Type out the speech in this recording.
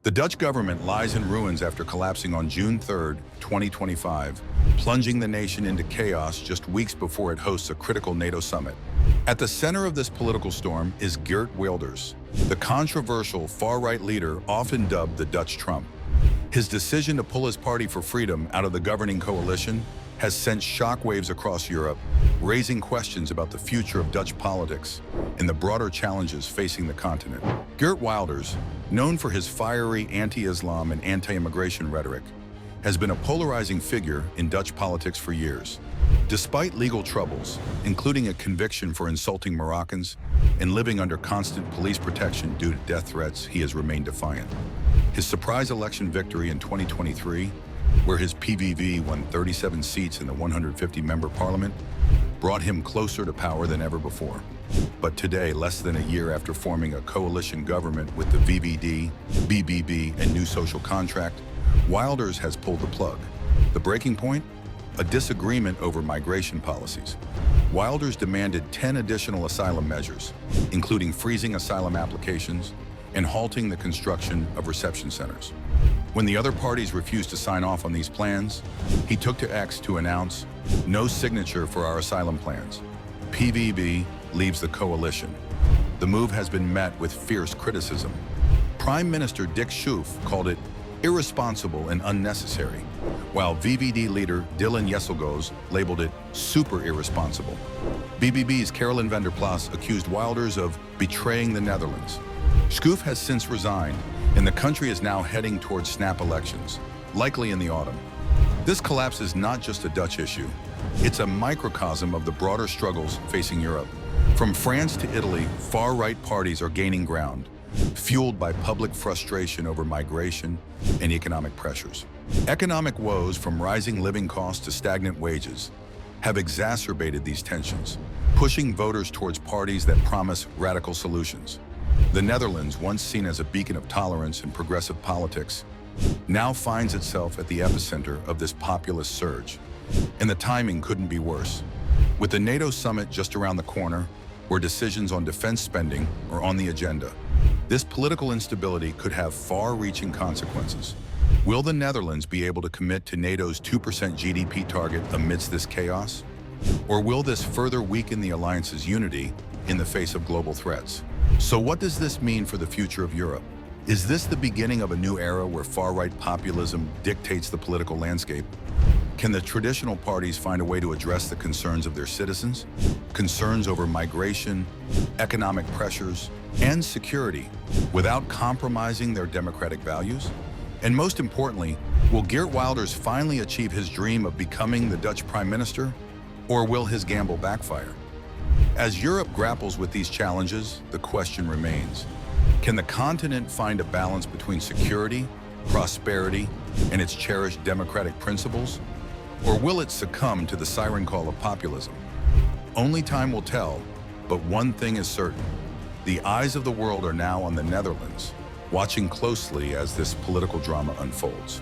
The Dutch government lies in ruins after collapsing on June 3, 2025, plunging the nation into chaos just weeks before it hosts a critical NATO summit. At the center of this political storm is Geert Wilders, the controversial far-right leader often dubbed the Dutch Trump. His decision to pull his party for freedom out of the governing coalition has sent shockwaves across Europe, raising questions about the future of Dutch politics and the broader challenges facing the continent. Geert Wilders, known for his fiery anti-Islam and anti-immigration rhetoric, has been a polarizing figure in Dutch politics for years. Despite legal troubles, including a conviction for insulting Moroccans and living under constant police protection due to death threats, he has remained defiant. His surprise election victory in 2023, where his PVV won 37 seats in the 150-member parliament, brought him closer to power than ever before. But today, less than a year after forming a coalition government with the VVD, BBB, and New Social Contract, Wilders has pulled the plug. The breaking point? A disagreement over migration policies. Wilders demanded 10 additional asylum measures, including freezing asylum applications and halting the construction of reception centers. When the other parties refused to sign off on these plans, he took to X to announce, "No signature for our asylum plans. PVB leaves the coalition." The move has been met with fierce criticism. Prime Minister Dick Schoof called it irresponsible and unnecessary, while VVD leader Dylan Jesselgoes labeled it super irresponsible. BBB's Caroline van der Plas accused Wilders of betraying the Netherlands. Schoof has since resigned, and the country is now heading towards snap elections, likely in the autumn. This collapse is not just a Dutch issue. It's a microcosm of the broader struggles facing Europe. From France to Italy, far-right parties are gaining ground, fueled by public frustration over migration and economic pressures. Economic woes, from rising living costs to stagnant wages, have exacerbated these tensions, pushing voters towards parties that promise radical solutions. The Netherlands, once seen as a beacon of tolerance and progressive politics, now finds itself at the epicenter of this populist surge. And the timing couldn't be worse. With the NATO summit just around the corner, where decisions on defense spending are on the agenda, this political instability could have far-reaching consequences. Will the Netherlands be able to commit to NATO's 2% GDP target amidst this chaos? Or will this further weaken the alliance's unity in the face of global threats? So what does this mean for the future of Europe? Is this the beginning of a new era where far-right populism dictates the political landscape? Can the traditional parties find a way to address the concerns of their citizens? Concerns over migration, economic pressures, and security without compromising their democratic values? And most importantly, will Geert Wilders finally achieve his dream of becoming the Dutch Prime Minister? Or will his gamble backfire? As Europe grapples with these challenges, the question remains: can the continent find a balance between security, prosperity, and its cherished democratic principles? Or will it succumb to the siren call of populism? Only time will tell, but one thing is certain: the eyes of the world are now on the Netherlands, watching closely as this political drama unfolds.